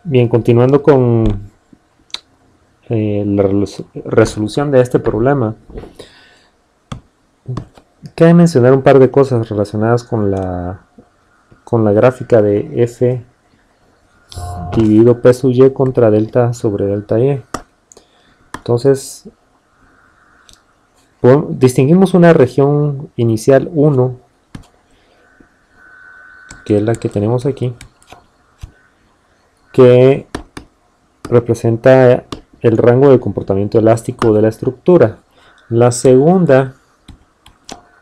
Bien, continuando con la resolución de este problema, cabe mencionar un par de cosas relacionadas con la gráfica de f dividido p sub y contra delta sobre delta y. Entonces, distinguimos una región inicial 1, que es la que tenemos aquí, que representa el rango de comportamiento elástico de la estructura. La segunda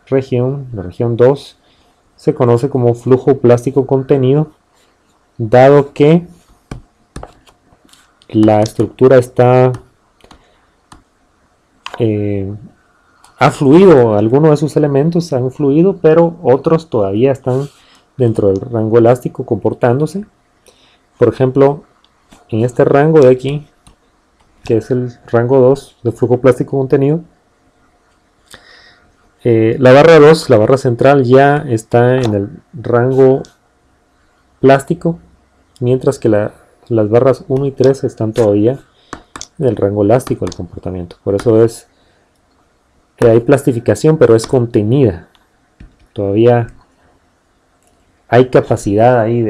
región, la región 2, se conoce como flujo plástico contenido, dado que la estructura está ha fluido, algunos de sus elementos han fluido, pero otros todavía están dentro del rango elástico comportándose. Por ejemplo, en este rango de aquí, que es el rango 2 de flujo plástico contenido, la barra 2, la barra central, ya está en el rango plástico, mientras que las barras 1 y 3 están todavía en el rango elástico del comportamiento. Por eso es que hay plastificación, pero es contenida. Todavía hay capacidad ahí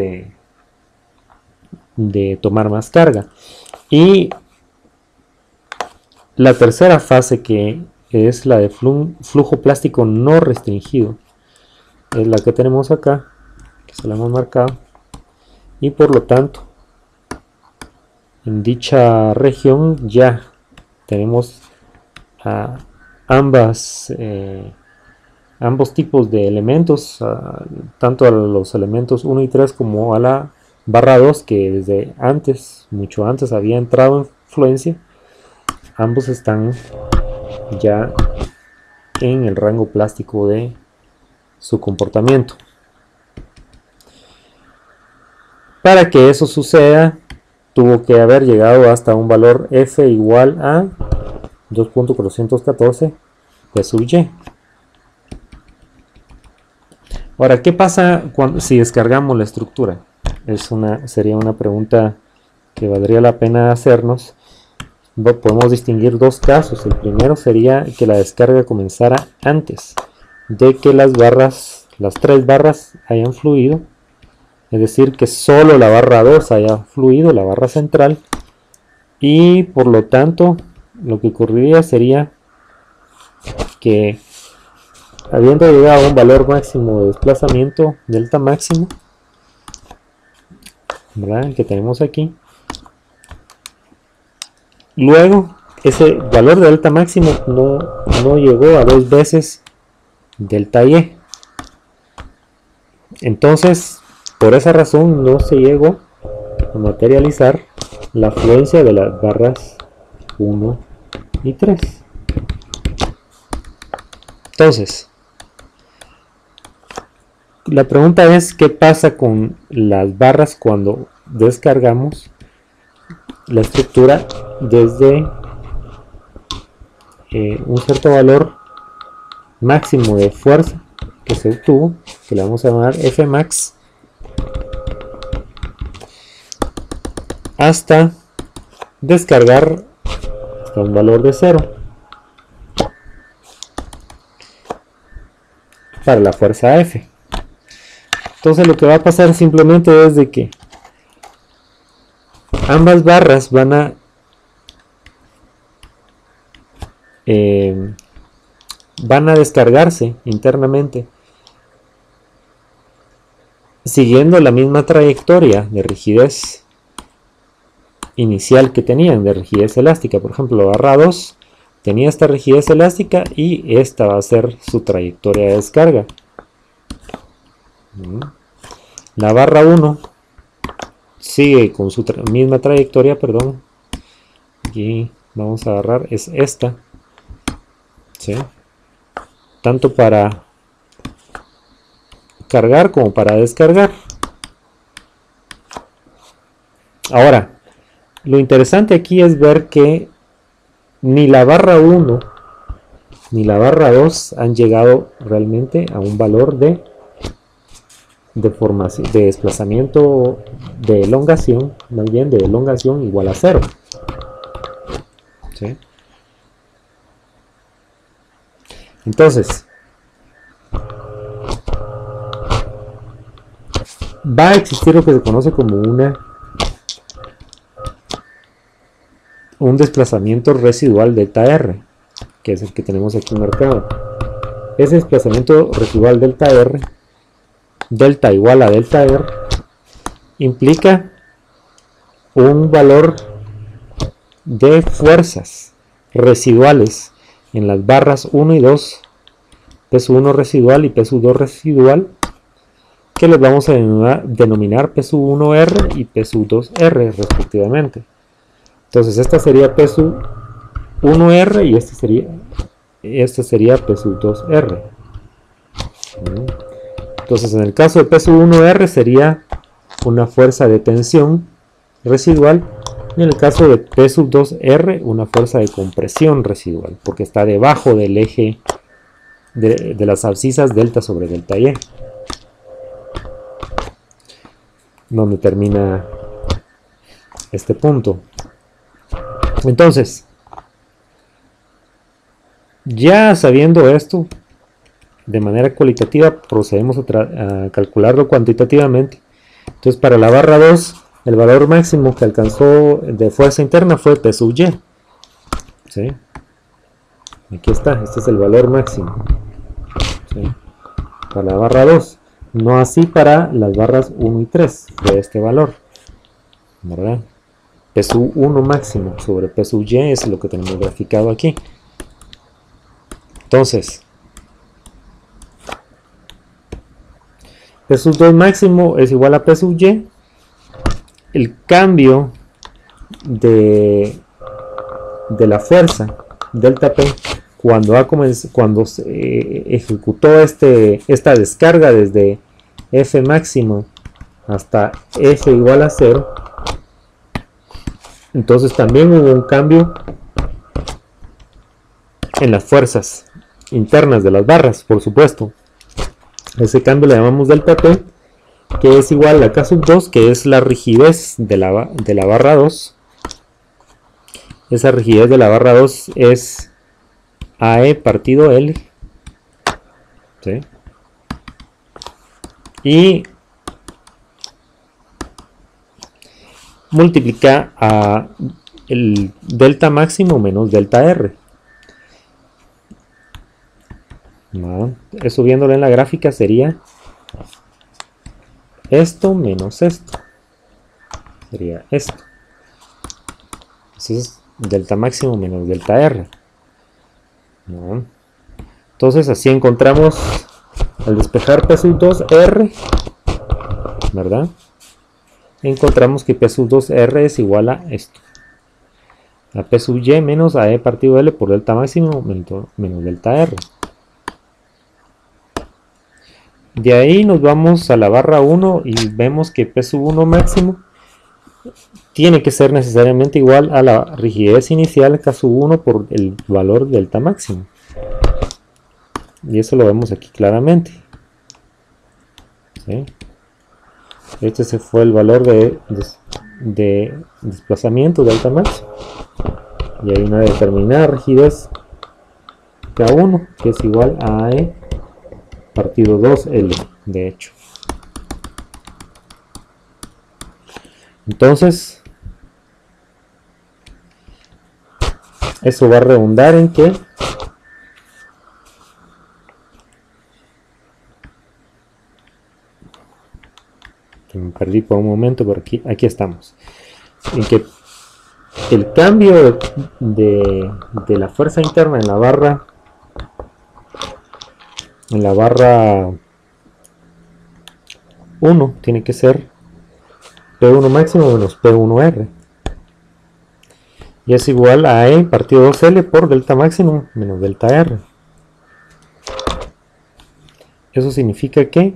de tomar más carga. Y la tercera fase, que es la de flujo plástico no restringido, es la que tenemos acá, que se la hemos marcado, y por lo tanto en dicha región ya tenemos ambos tipos de elementos, tanto a los elementos 1 y 3 como a la barra 2, que desde antes, mucho antes, había entrado en fluencia. Ambos están ya en el rango plástico de su comportamiento. Para que eso suceda, tuvo que haber llegado hasta un valor F igual a 2.414 P sub y. Ahora, ¿qué pasa si descargamos la estructura? Sería una pregunta que valdría la pena hacernos. Podemos distinguir dos casos. El primero sería que la descarga comenzara antes de que las tres barras hayan fluido, es decir, que solo la barra 2 haya fluido, la barra central, y por lo tanto lo que ocurriría sería que, habiendo llegado a un valor máximo de desplazamiento, delta máximo, ¿verdad?, el que tenemos aquí, luego ese valor de delta máximo no llegó a 2 veces delta y. Entonces, por esa razón no se llegó a materializar la fluencia de las barras 1 y 3. Entonces, la pregunta es: ¿qué pasa con las barras cuando descargamos la estructura desde un cierto valor máximo de fuerza que se obtuvo, que le vamos a llamar F max, hasta descargar hasta un valor de 0 para la fuerza F? Entonces lo que va a pasar simplemente es de que ambas barras van a descargarse internamente siguiendo la misma trayectoria de rigidez inicial que tenían, de rigidez elástica. Por ejemplo, la barra 2 tenía esta rigidez elástica y esta va a ser su trayectoria de descarga. La barra 1 sigue con su misma trayectoria, perdón. Aquí vamos a agarrar, es esta, ¿sí?, tanto para cargar como para descargar. Ahora, lo interesante aquí es ver que ni la barra 1 ni la barra 2 han llegado realmente a un valor de de desplazamiento de elongación, más bien de elongación igual a 0. ¿Sí? Entonces, va a existir lo que se conoce como un desplazamiento residual delta R, que es el que tenemos aquí marcado. Ese desplazamiento residual delta R, delta igual a delta R, implica un valor de fuerzas residuales en las barras 1 y 2, P1 residual y P2 residual, que les vamos a denominar P1R y P2R respectivamente. Entonces esta sería P1R y este sería P2R. Entonces en el caso de P1R sería una fuerza de tensión residual, y en el caso de P2R una fuerza de compresión residual, porque está debajo del eje de las abscisas delta sobre delta Y, donde termina este punto. Entonces, ya sabiendo esto, de manera cualitativa procedemos a calcularlo cuantitativamente. Entonces, para la barra 2, el valor máximo que alcanzó de fuerza interna fue P sub Y. ¿Sí? Aquí está, este es el valor máximo. ¿Sí? Para la barra 2. No así para las barras 1 y 3, de este valor. ¿Verdad? P sub 1 máximo sobre P sub Y es lo que tenemos graficado aquí. Entonces, P sub 2 máximo es igual a P sub Y. El cambio de la fuerza delta P cuando se ejecutó esta descarga desde F máximo hasta F igual a 0, entonces también hubo un cambio en las fuerzas internas de las barras, por supuesto. Ese cambio le llamamos delta P, que es igual a K sub 2, que es la rigidez de la barra 2. Esa rigidez de la barra 2 es AE partido L. ¿Sí? Y multiplica a el delta máximo menos delta R. ¿No? Eso viéndolo en la gráfica sería esto menos esto. Sería esto. Entonces, delta máximo menos delta R. ¿No? Entonces, así encontramos, al despejar P sub 2R, ¿verdad? Encontramos que P sub 2R es igual a esto. A P sub Y menos a E partido L por delta máximo menos delta R. De ahí nos vamos a la barra 1 y vemos que P sub 1 máximo tiene que ser necesariamente igual a la rigidez inicial K sub 1 por el valor delta máximo. Y eso lo vemos aquí claramente. ¿Sí? Este se fue el valor de desplazamiento delta máximo. Y hay una determinada rigidez K1 que es igual a E partido 2L, de hecho. Entonces, eso va a redundar en que me perdí por un momento, pero aquí estamos. En que el cambio de la fuerza interna en la barra 1 tiene que ser P1 máximo menos P1R. Y es igual a E partido 2L por delta máximo menos delta R. Eso significa que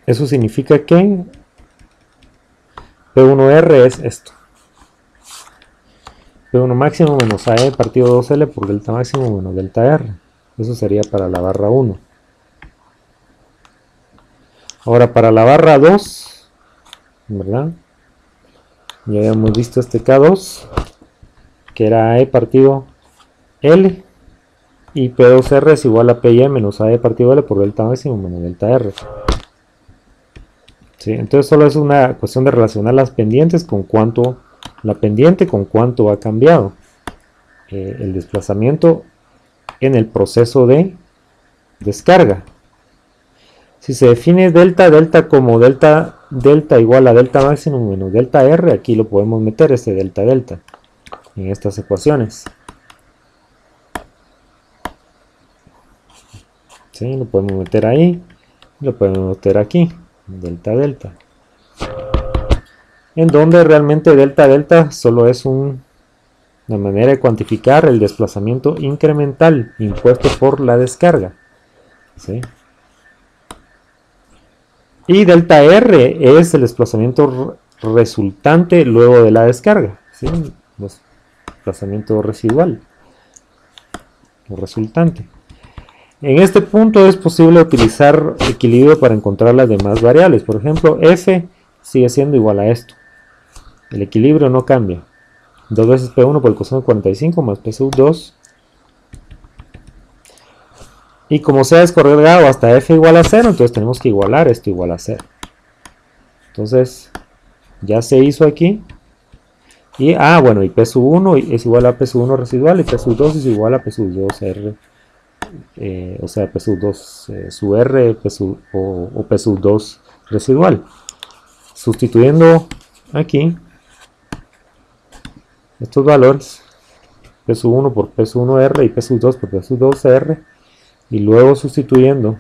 Eso significa que P1R es esto. P1 máximo menos AE partido 2L por delta máximo menos delta R. Eso sería para la barra 1. Ahora para la barra 2, ¿verdad? Ya habíamos visto este K2, que era AE partido L, y P2R es igual a PY menos AE partido L por delta máximo menos delta R. ¿Sí? Entonces solo es una cuestión de relacionar las pendientes con cuánto, la pendiente con cuánto ha cambiado el desplazamiento en el proceso de descarga. Si se define delta como delta igual a delta máximo menos delta R, aquí lo podemos meter este delta en estas ecuaciones. ¿Sí? Lo podemos meter ahí, lo podemos meter aquí, delta en donde realmente delta solo es una manera de cuantificar el desplazamiento incremental impuesto por la descarga. ¿Sí? Y delta R es el desplazamiento resultante luego de la descarga. ¿Sí? Desplazamiento residual o resultante. En este punto es posible utilizar equilibrio para encontrar las demás variables. Por ejemplo, F sigue siendo igual a esto. El equilibrio no cambia. 2 veces P1 por el coseno de 45 más P sub 2. Y como se ha descargado hasta F igual a 0, entonces tenemos que igualar esto igual a 0. Entonces, ya se hizo aquí. Y, bueno, y P sub 1 es igual a P sub 1 residual y P sub 2 es igual a P sub 2 R. O sea, P sub 2 sub R o P sub 2 residual. Sustituyendo aquí estos valores, P sub 1 por P sub 1 R y P sub 2 por P sub 2 R, y luego sustituyendo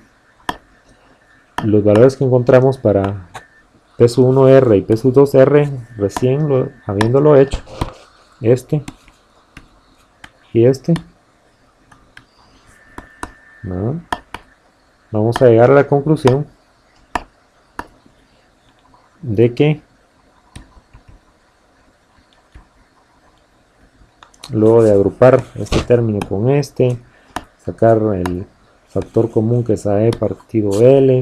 los valores que encontramos para P sub 1 R y P sub 2 R, recién habiéndolo hecho, este y este, ¿no? Vamos a llegar a la conclusión de que luego de agrupar este término con este, sacar el factor común que es AE partido L,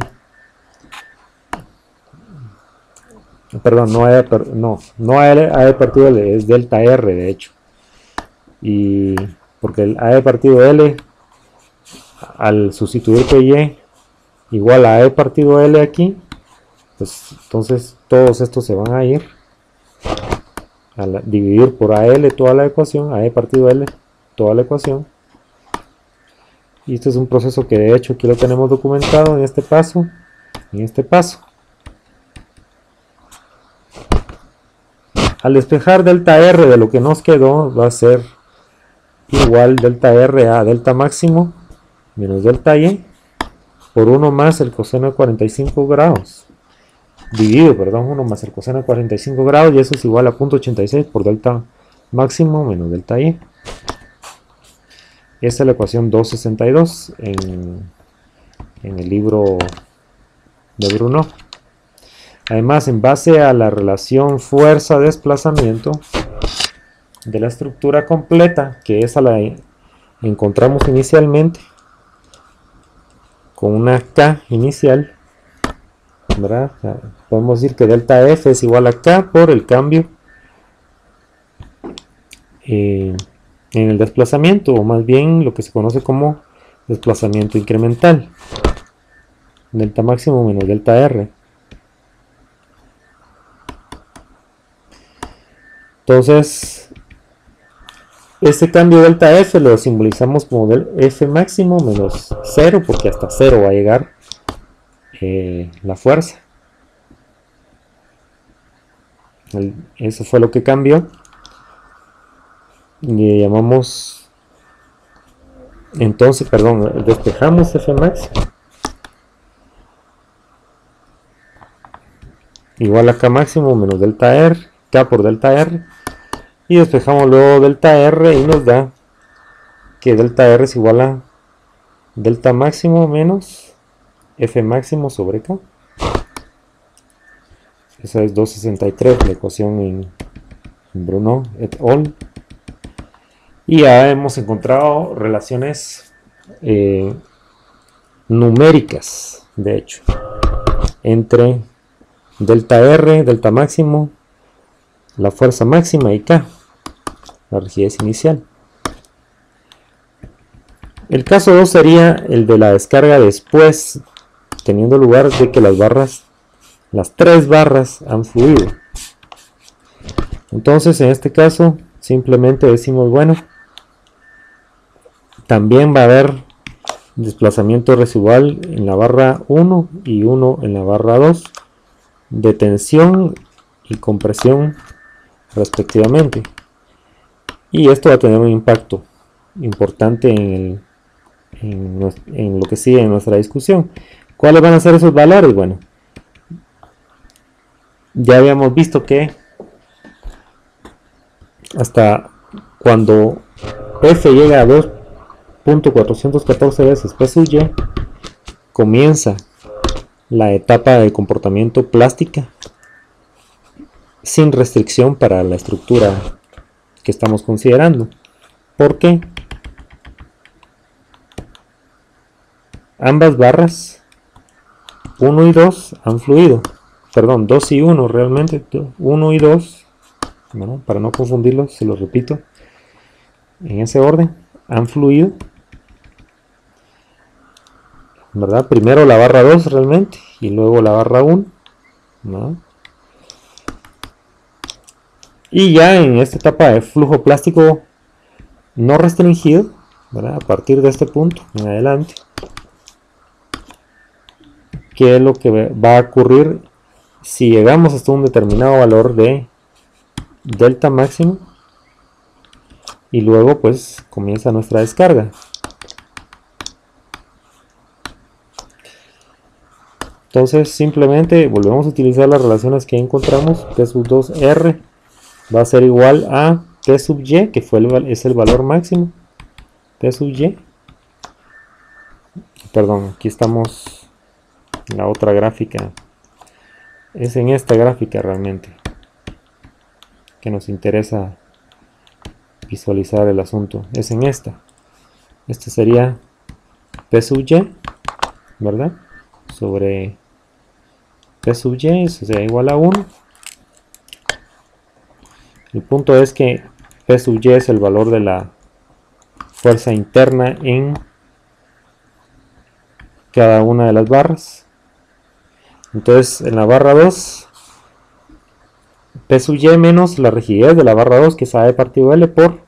perdón, no AE partido L, es delta R de hecho, y porque el AE partido L al sustituir PY igual a AE partido L aquí, pues entonces todos estos se van a ir a dividir por AL toda la ecuación, AE partido L toda la ecuación, y este es un proceso que de hecho aquí lo tenemos documentado en este paso, Al despejar delta R de lo que nos quedó va a ser igual delta R a delta máximo menos delta Y por 1 más el coseno de 45 grados. Dividido, 1 más el coseno de 45 grados, y eso es igual a 0.86 por delta máximo menos delta Y. Esta es la ecuación 262 en el libro de Bruno. Además, en base a la relación fuerza-desplazamiento de la estructura completa, que esa la encontramos inicialmente con una K inicial, ¿verdad? Podemos decir que delta F es igual a K por el cambio en el desplazamiento, o más bien lo que se conoce como desplazamiento incremental, delta máximo menos delta R. Entonces, este cambio delta F lo simbolizamos como del F máximo menos 0, porque hasta 0 va a llegar la fuerza. Eso fue lo que cambió. Le llamamos, entonces, despejamos F max igual a K máximo menos delta R, K por delta R, y despejamos luego delta R y nos da que delta R es igual a delta máximo menos F máximo sobre K. Esa es 263, la ecuación en Bruno et al. Y ya hemos encontrado relaciones numéricas, de hecho, entre delta R, delta máximo, la fuerza máxima y K, la rigidez inicial. El caso 2 sería el de la descarga después, teniendo lugar de que las tres barras han fluido. Entonces, en este caso, simplemente decimos, bueno, también va a haber desplazamiento residual en la barra 1 y 1 en la barra 2, de tensión y compresión respectivamente. Y esto va a tener un impacto importante en lo que sigue en nuestra discusión. ¿Cuáles van a ser esos valores? Bueno, ya habíamos visto que hasta cuando F llega a 2.414 veces P sub Y, comienza la etapa de comportamiento plástica sin restricción para la estructura que estamos considerando. ¿Por qué? Ambas barras 1 y 2 han fluido, perdón, 2 y 1 realmente, 1 y 2, bueno, para no confundirlos, se los repito, en ese orden, han fluido, ¿verdad? Primero la barra 2 realmente, y luego la barra 1, ¿no? Y ya en esta etapa de flujo plástico no restringido, ¿verdad? A partir de este punto en adelante, ¿qué es lo que va a ocurrir si llegamos hasta un determinado valor de delta máximo? Y luego pues comienza nuestra descarga. Entonces simplemente volvemos a utilizar las relaciones que encontramos. P sub 2R va a ser igual a P sub Y, que es el valor máximo. P sub Y. Perdón, aquí estamos en la otra gráfica. Es en esta gráfica realmente que nos interesa visualizar el asunto. Es en esta. Este sería P sub Y, ¿verdad? Sobre P sub Y, eso sería igual a 1. El punto es que P sub Y es el valor de la fuerza interna en cada una de las barras. Entonces en la barra 2, P sub Y menos la rigidez de la barra 2, que es A partido L, por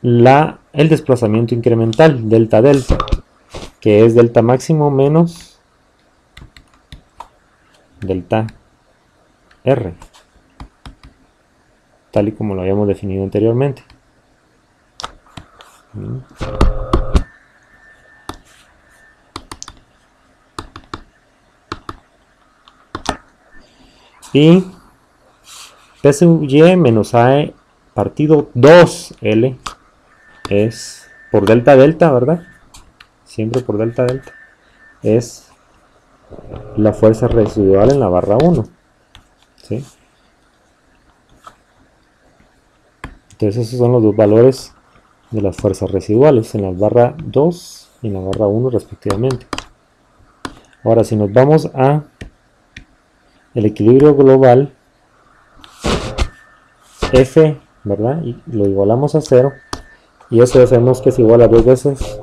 el desplazamiento incremental, delta delta, que es delta máximo menos delta R, tal y como lo habíamos definido anteriormente. Y P sub Y menos A partido 2L es por delta delta, ¿verdad? Siempre por delta delta. Es la fuerza residual en la barra 1. ¿Sí? Entonces esos son los dos valores de las fuerzas residuales en la barra 2 y en la barra 1 respectivamente. Ahora si nos vamos a el equilibrio global, F, ¿verdad? Y lo igualamos a 0, y eso sabemos que es igual a 2 veces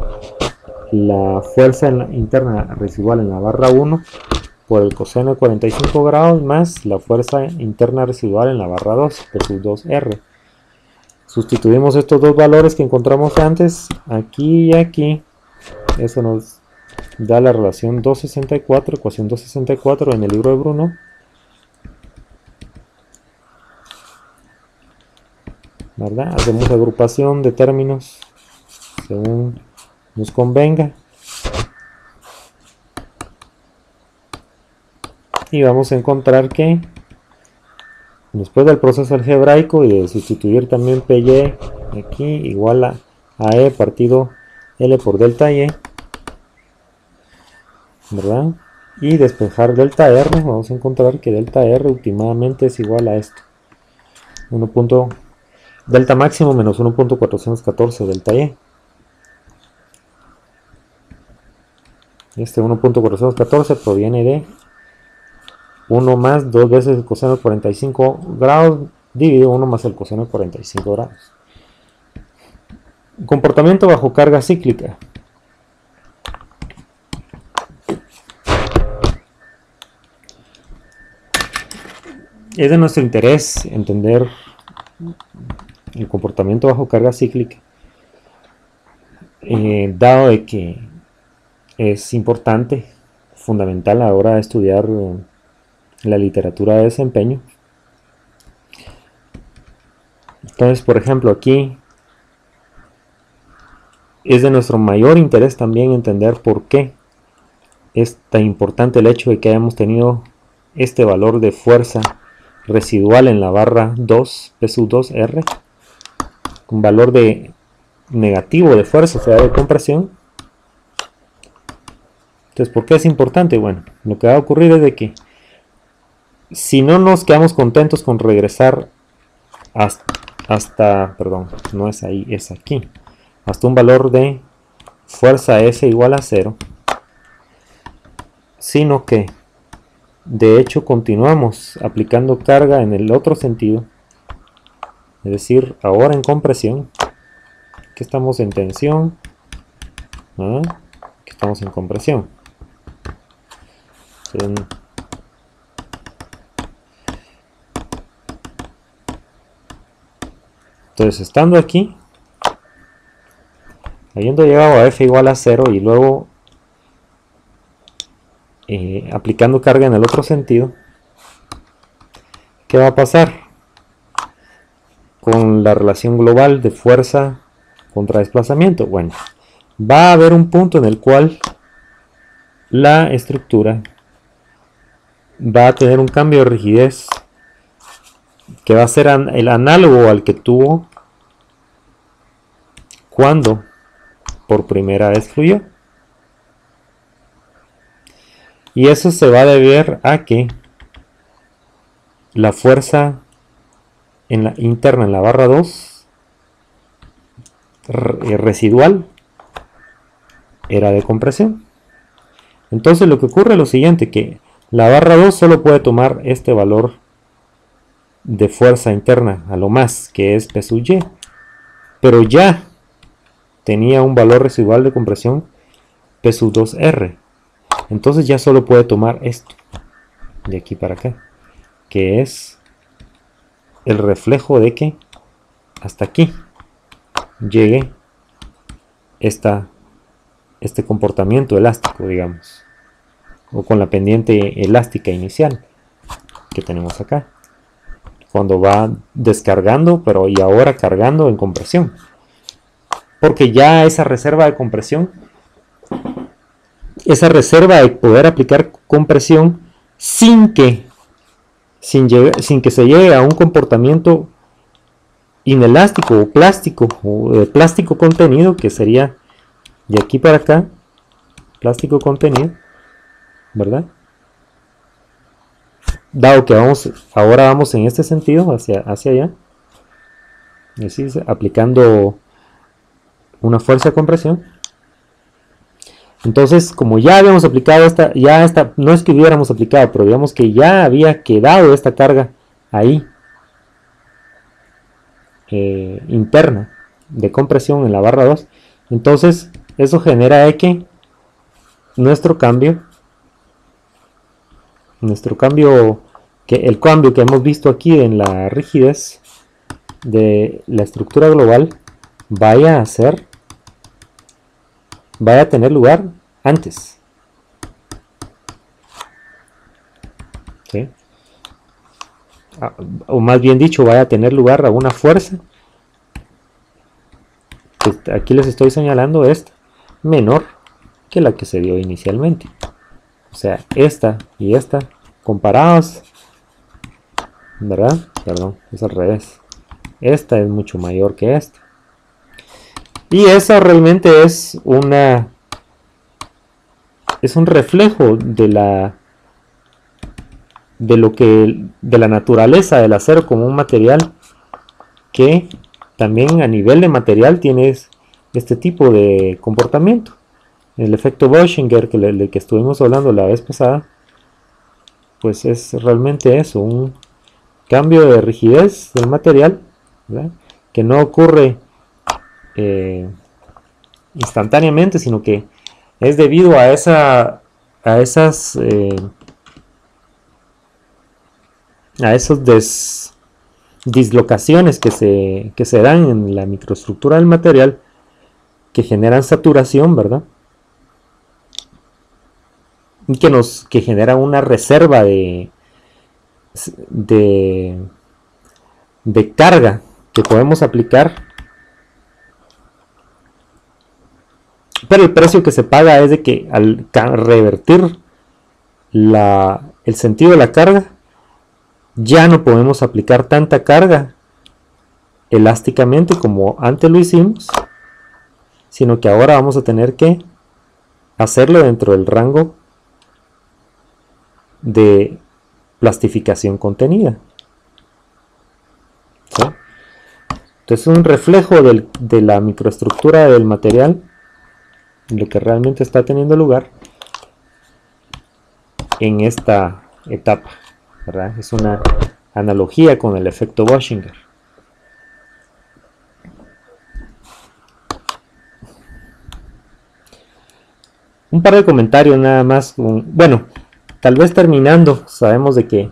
la fuerza interna residual en la barra 1 por el coseno de 45 grados más la fuerza interna residual en la barra 2 por sub 2R. Sustituimos estos dos valores que encontramos antes, aquí y aquí. Eso nos da la relación 264, ecuación 264 en el libro de Bruno. ¿Verdad? Hacemos agrupación de términos según nos convenga. Y vamos a encontrar que después del proceso algebraico y de sustituir también PY aquí igual a E partido L por delta Y, ¿verdad? y despejar delta R, vamos a encontrar que delta R últimamente es igual a esto. Delta máximo menos 1.414 delta Y. Este 1.414 proviene de 1 más 2 veces el coseno de 45 grados dividido 1 más el coseno de 45 grados. Comportamiento bajo carga cíclica. Es de nuestro interés entender el comportamiento bajo carga cíclica, dado de que es importante, fundamental a la hora de estudiar la literatura de desempeño. Entonces, por ejemplo, aquí es de nuestro mayor interés también entender por qué es tan importante el hecho de que hayamos tenido este valor de fuerza residual en la barra 2, P2R, un valor de negativo de fuerza, o sea, de compresión. Entonces, ¿por qué es importante? Bueno, lo que va a ocurrir es de que si no nos quedamos contentos con regresar hasta perdón, no es ahí, es aquí, hasta un valor de fuerza S igual a 0, sino que de hecho continuamos aplicando carga en el otro sentido, es decir, ahora en compresión, que estamos en tensión, que estamos en compresión. Entonces, estando aquí, habiendo llegado a F igual a 0 y luego aplicando carga en el otro sentido, ¿qué va a pasar con la relación global de fuerza contra desplazamiento? Bueno, va a haber un punto en el cual la estructura va a tener un cambio de rigidez que va a ser el análogo al que tuvo cuando por primera vez fluyó. Y eso se va a deber a que la fuerza interna en la barra 2 residual era de compresión. Entonces lo que ocurre es lo siguiente, que la barra 2 solo puede tomar este valor de fuerza interna a lo más, que es P sub Y, pero ya tenía un valor residual de compresión P sub 2R. Entonces ya solo puede tomar esto de aquí para acá, que es el reflejo de que hasta aquí llegue este comportamiento elástico, digamos, o con la pendiente elástica inicial que tenemos acá, cuando va descargando, pero y ahora cargando en compresión, porque ya esa reserva de compresión, esa reserva de poder aplicar compresión sin que se llegue a un comportamiento inelástico o de plástico contenido, que sería de aquí para acá, plástico contenido, ¿verdad? Dado que ahora vamos en este sentido hacia allá, es decir, aplicando una fuerza de compresión. Entonces, como ya habíamos aplicado esta, no es que hubiéramos aplicado, pero digamos que ya había quedado esta carga ahí, interna, de compresión en la barra 2, entonces eso genera que el cambio que hemos visto aquí en la rigidez de la estructura global vaya a tener lugar antes. ¿Sí? O más bien dicho, vaya a tener lugar a una fuerza, que aquí les estoy señalando, esta menor que la que se dio inicialmente. O sea, esta y esta comparadas, ¿verdad? Perdón, es al revés. Esta es mucho mayor que esta. Y esa realmente es una es un reflejo de la naturaleza del acero como un material que también a nivel de material tiene este tipo de comportamiento. El efecto Boeshinger que estuvimos hablando la vez pasada, pues es realmente eso, un cambio de rigidez del material, ¿verdad?, que no ocurre instantáneamente, sino que es debido a esas dislocaciones que se dan en la microestructura del material, que generan saturación, ¿verdad?, y que genera una reserva de carga que podemos aplicar, pero el precio que se paga es de que al revertir el sentido de la carga, ya no podemos aplicar tanta carga elásticamente como antes lo hicimos, sino que ahora vamos a tener que hacerlo dentro del rango de plastificación contenida. ¿Sí? Entonces es un reflejo de la microestructura del material, lo que realmente está teniendo lugar en esta etapa, ¿verdad? Es una analogía con el efecto Boeshinger. Un par de comentarios nada más. Bueno, tal vez terminando, sabemos de que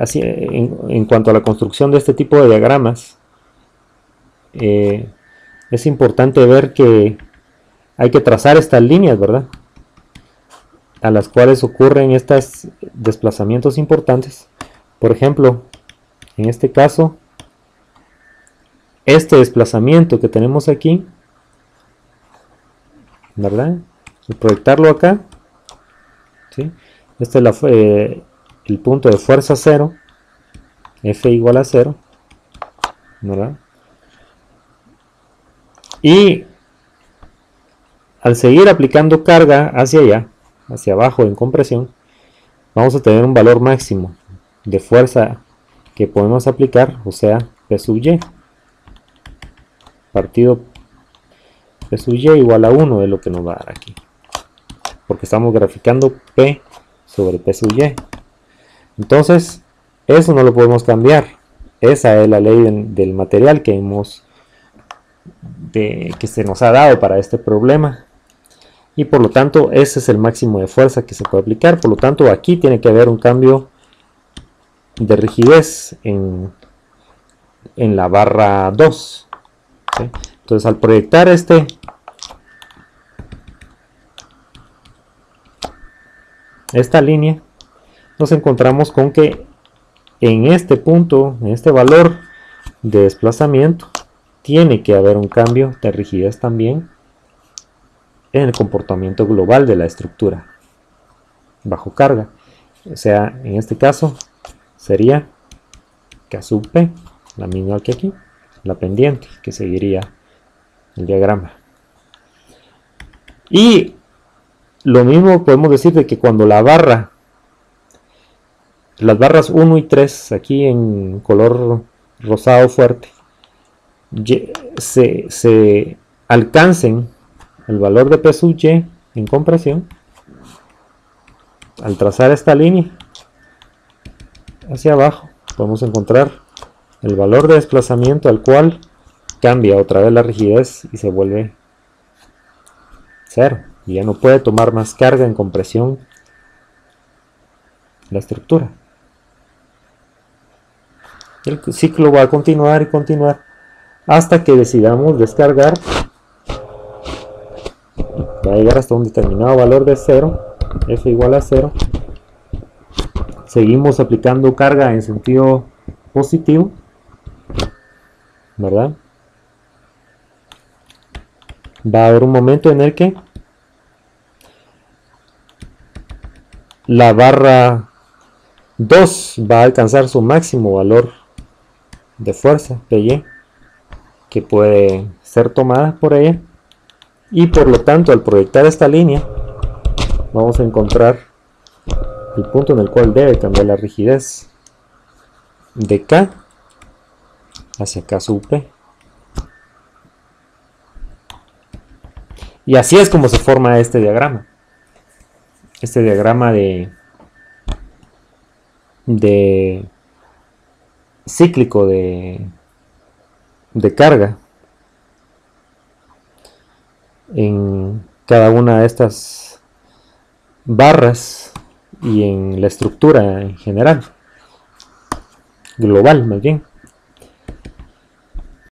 así, en cuanto a la construcción de este tipo de diagramas, es importante ver que hay que trazar estas líneas, ¿verdad?, a las cuales ocurren estos desplazamientos importantes. Por ejemplo, en este caso, este desplazamiento que tenemos aquí, ¿verdad?, al proyectarlo acá, ¿sí?, este es el punto de fuerza 0, F igual a 0, ¿verdad?, y al seguir aplicando carga hacia allá, hacia abajo en compresión, vamos a tener un valor máximo de fuerza que podemos aplicar, o sea, P sub Y, partido P sub Y igual a 1 es lo que nos va a dar aquí, porque estamos graficando P sobre P sub Y. Entonces, eso no lo podemos cambiar. Esa es la ley del material que se nos ha dado para este problema. Y por lo tanto, ese es el máximo de fuerza que se puede aplicar. Por lo tanto, aquí tiene que haber un cambio de rigidez en la barra 2. ¿Sí? Entonces, al proyectar esta línea, nos encontramos con que en este punto, en este valor de desplazamiento, tiene que haber un cambio de rigidez también en el comportamiento global de la estructura bajo carga. O sea, en este caso sería K sub P, la misma que aquí, la pendiente que seguiría el diagrama. Y lo mismo podemos decir de que cuando las barras 1 y 3, aquí en color rosado fuerte, se alcancen el valor de P sub Y en compresión, al trazar esta línea hacia abajo, podemos encontrar el valor de desplazamiento al cual cambia otra vez la rigidez y se vuelve 0. Y ya no puede tomar más carga en compresión la estructura. El ciclo va a continuar y continuar hasta que decidamos descargar. Va a llegar hasta un determinado valor de 0, F igual a 0. Seguimos aplicando carga en sentido positivo, ¿verdad? Va a haber un momento en el que la barra 2 va a alcanzar su máximo valor de fuerza, PY, que puede ser tomada por ella, y por lo tanto al proyectar esta línea vamos a encontrar el punto en el cual debe cambiar la rigidez de K hacia K sub P. Y así es como se forma este diagrama. Este diagrama de cíclico de carga en cada una de estas barras y en la estructura en general, global más bien.